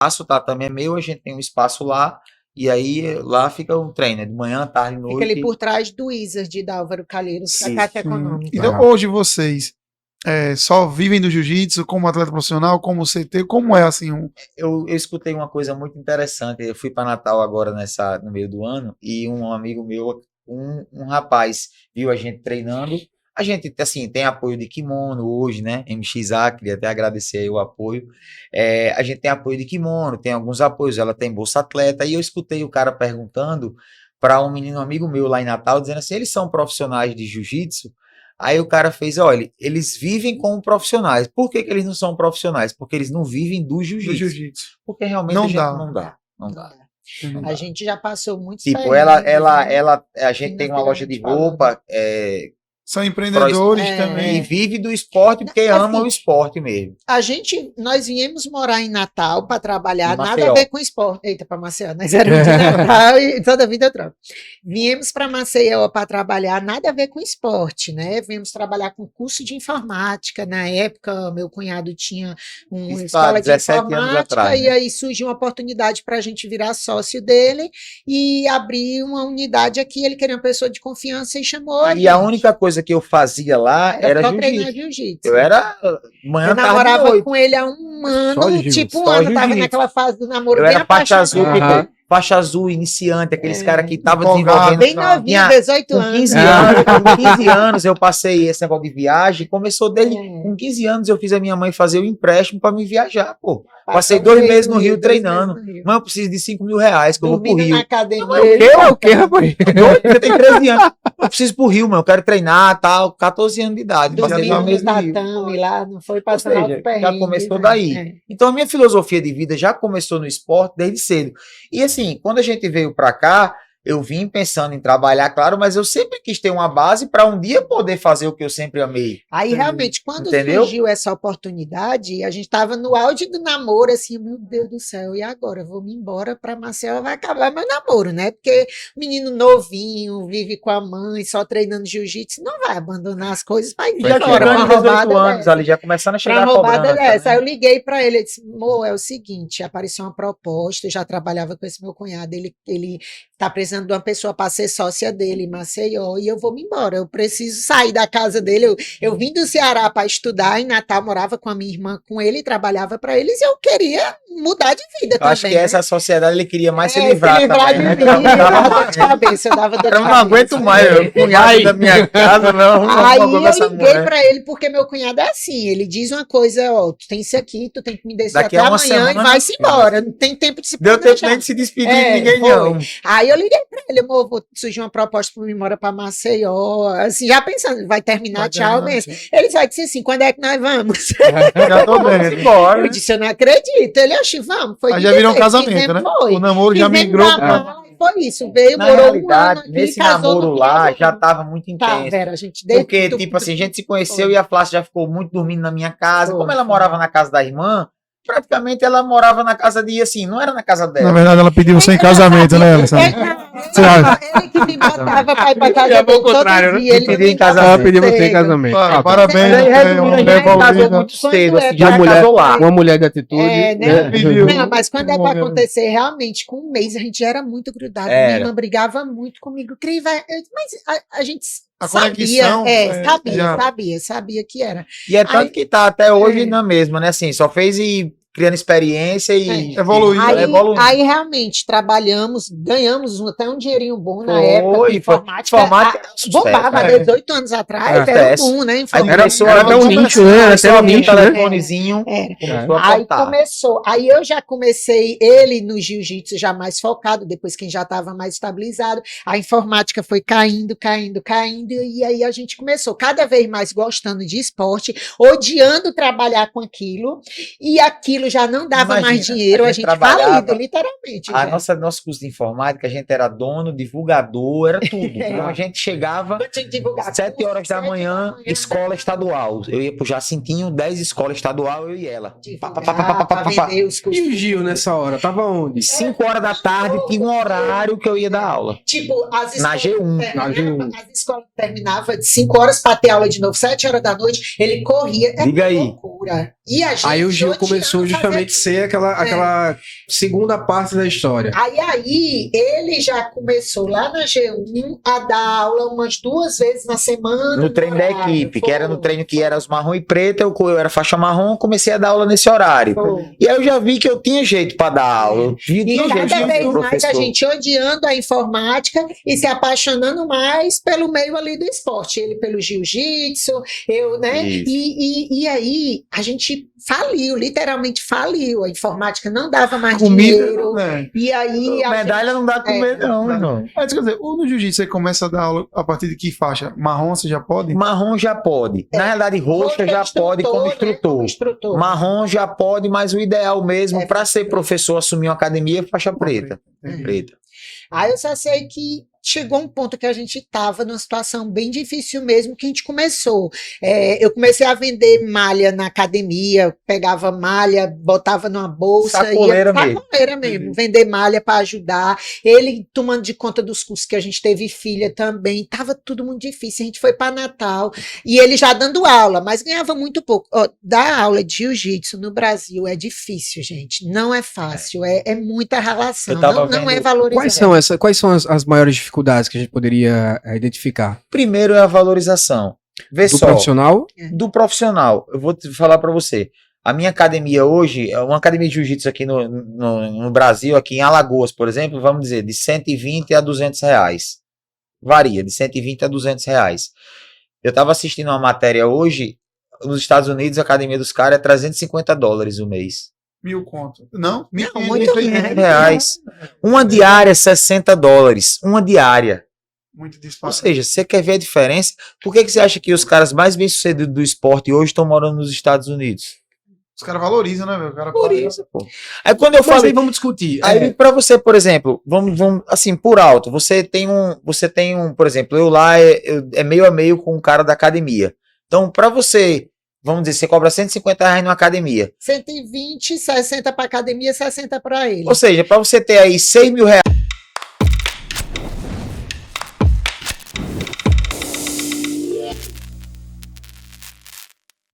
espaço, tá, também é meu, a gente tem um espaço lá, e aí lá fica um treino, de manhã, tarde, noite. Fica ali por trás do Wizard da Álvaro Calheiros, da Caixa Econômica. Então, hoje vocês só vivem do jiu-jitsu como atleta profissional, como CT, como é assim? Eu escutei uma coisa muito interessante, eu fui para Natal agora no meio do ano, e um amigo meu, um rapaz, viu a gente treinando. A gente, assim, tem apoio de kimono hoje, né? MXA, queria até agradecer aí o apoio. A gente tem apoio de kimono, tem alguns apoios, ela tem Bolsa Atleta, e eu escutei o cara perguntando para um menino amigo meu lá em Natal, dizendo assim, eles são profissionais de jiu-jitsu? Aí o cara fez, olha, eles vivem como profissionais. Por que eles não são profissionais? Porque eles não vivem do jiu-jitsu. Porque realmente não a gente dá. Não dá. A gente já passou muito Tipo, a gente tem uma loja de roupa, são empreendedores também. E vive do esporte porque ama o esporte mesmo. Nós viemos morar em Natal para trabalhar, nada a ver com esporte. Eita, para Maceió, nós éramos de Natal e toda a vida eu troco. Viemos para Maceió para trabalhar, nada a ver com esporte, né? Viemos trabalhar com curso de informática. Na época, meu cunhado tinha uma escola de informática atrás, né? E aí surgiu uma oportunidade para a gente virar sócio dele e abrir uma unidade aqui. Ele queria uma pessoa de confiança e chamou a gente. A única coisa que eu fazia lá era jiu-jitsu. Eu era eu namorava com ele há um ano, tipo um ano, tava naquela fase do namoro. Eu era faixa azul, iniciante, aqueles caras que estavam desenvolvendo. Bem novinho, 18 anos. Com 15 anos eu passei esse negócio de viagem, começou desde com 15 anos eu fiz a minha mãe fazer o empréstimo para me viajar, pô. Passei 2 meses no Rio treinando. Mãe, eu preciso de R$5 mil que eu vou pro Rio. Na academia. O quê, rapaz? Você tem 13 anos. Eu preciso ir pro Rio, mano. Eu quero treinar, tal. 14 anos de idade. Passei 2 meses no tatame lá, não foi passar já começou daí. Então a minha filosofia de vida já começou no esporte desde cedo. E assim, quando a gente veio pra cá, eu vim pensando em trabalhar, claro, mas eu sempre quis ter uma base para um dia poder fazer o que eu sempre amei. Aí, realmente, quando surgiu essa oportunidade, a gente estava no auge do namoro, assim, meu Deus do céu, e agora? Eu vou me embora para Maceió, vai acabar meu namoro, né? Porque menino novinho, vive com a mãe, só treinando jiu-jitsu, não vai abandonar as coisas para ir embora. Já com 18 anos ali, já começando a chegar a roubada dessa. Aí eu liguei para ele, eu disse, amor, é o seguinte, apareceu uma proposta, eu já trabalhava com esse meu cunhado, ele tá precisando de uma pessoa para ser sócia dele em Maceió e eu vou me embora, eu preciso sair da casa dele, eu vim do Ceará para estudar, em Natal morava com a minha irmã, com ele, trabalhava para eles e eu queria mudar de vida também. Acho que essa sociedade ele queria mais se livrar também, de mim, eu dava dor de cabeça, eu dava dor de cabeça. Eu não aguento mais, eu cunhado da minha casa, não. Aí eu liguei para ele, porque meu cunhado é assim, ele diz uma coisa, ó, tu tem isso aqui, tu tem que me descer até amanhã e vai-se embora, não tem tempo de se planejar. Deu tempo nem de se despedir de ninguém, não. Aí eu liguei para ele, amor, vou surgir uma proposta para mim embora para Maceió, assim, já pensando, vai terminar, tchau mesmo. Ele vai dizer assim, quando é que nós vamos? Já tô vendo. Embora. Eu disse, eu não acredito. Ele achou, vamos. Foi aí já virou um casamento, né? Foi. O namoro já migrou. Foi isso, veio, na morou realidade, um ano aqui, nesse namoro lá já tava muito intenso. Tá, Vera, a gente porque, tipo assim, a gente se conheceu e a Flávia já ficou muito dormindo na minha casa. Como ela morava na casa da irmã, praticamente ela morava na casa de, assim, não era na casa dela. Na verdade, ela pediu você em casamento, né, Alessandra? Ele que me botava pra ir pra casa dele todo dia. Ele pediu em casamento. Ela pediu você em casamento. Parabéns. Casou muito cedo, assim, já casou lá. Uma mulher de atitude. Não, mas quando é pra acontecer, realmente, com um mês, a gente era muito grudado. Minha irmã brigava muito comigo. Mas a gente... sabia que era. E é tanto que tá até hoje na mesma, né? Assim, só fez e criando experiência e evoluindo. Aí realmente trabalhamos, ganhamos até um dinheirinho bom na época. Informática bombava 18 anos atrás, era bom, né? Era até um nicho, né? Era um nicho, telefonezinho. Aí começou. Aí eu já comecei ele no jiu-jitsu já mais focado, depois quem já estava mais estabilizado. A informática foi caindo, e aí a gente começou cada vez mais gostando de esporte, odiando trabalhar com aquilo, e aquilo já não dava mais dinheiro, a gente falido, literalmente. Nosso curso de informática, a gente era dono, divulgador, era tudo. Então a gente chegava 7 horas da manhã, escola estadual. Eu ia pro Jacintinho, 10 escolas estadual, eu e ela. E o Gil nessa hora? Tava onde? 5 horas da tarde, tinha um horário que eu ia dar aula. Tipo, na G1. As escolas terminavam de 5 horas para ter aula de novo, 7 horas da noite, ele corria. Diga aí. Loucura. E a gente aí o Gil começou justamente ser aquela segunda parte da história. Aí ele já começou lá na G1 a dar aula umas 2 vezes na semana. No treino da horário. equipe, que era no treino que era os marrom e preto, eu era faixa marrom, comecei a dar aula nesse horário. E aí eu já vi que eu tinha jeito para dar aula. Eu E tinha cada jeito de vez mais a professor. gente odiando a informática e se apaixonando mais pelo meio ali do esporte. Ele pelo jiu-jitsu, eu, né? Isso. E aí a gente faliu, literalmente faliu. A informática não dava mais Comida, dinheiro. né? E aí a Medalha não dá a comer, não, irmão. Mas, quer dizer, no jiu-jitsu você começa a dar aula a partir de que faixa? Marrom você já pode? Marrom já pode. Na realidade, roxa já pode como né, instrutor. como instrutor. Marrom já pode, mas o ideal mesmo É para ser professor, assumir uma academia é faixa preta. Preta. Aí eu só sei que chegou um ponto que a gente estava numa situação bem difícil mesmo, que a gente começou. Eu comecei a vender malha na academia, pegava malha, botava numa bolsa. Sacoleira mesmo. Sacoleira mesmo, vender malha para ajudar. Ele tomando de conta dos cursos que a gente teve filha também. Tava tudo muito difícil. A gente foi para Natal e ele já dando aula, mas ganhava muito pouco. Ó, dar aula de jiu-jitsu no Brasil é difícil, gente. Não é fácil, é muita relação. Eu tava Não é vendo- valorizado. Quais são as maiores dificuldades que a gente poderia identificar? Primeiro é a valorização. Vê Do só. profissional? Do profissional. Eu vou te falar para você. A minha academia hoje, é uma academia de jiu-jitsu aqui no Brasil, aqui em Alagoas, por exemplo, vamos dizer, de 120 a 200 reais. Varia, de 120 a 200 reais. Eu estava assistindo uma matéria hoje, nos Estados Unidos, a academia dos caras é $350 o mês. 1.000 conto. Não? Não, muito R$1.500. Uma diária, $60. Uma diária. Muito Ou disparado. seja, você quer ver a diferença? Por que você acha que os caras mais bem-sucedidos do esporte hoje estão morando nos Estados Unidos? Os caras valorizam, né, meu? O cara Por paga. isso, pô. Aí quando eu Mas falei, aí vamos discutir. aí para você, por exemplo, vamos assim, por alto, você tem um, por exemplo, eu lá é meio a meio com o cara da academia. Então, para você, vamos dizer, você cobra R$150 numa academia. 120, 60 para academia, 60 para ele. Ou seja, para você ter aí R$6.000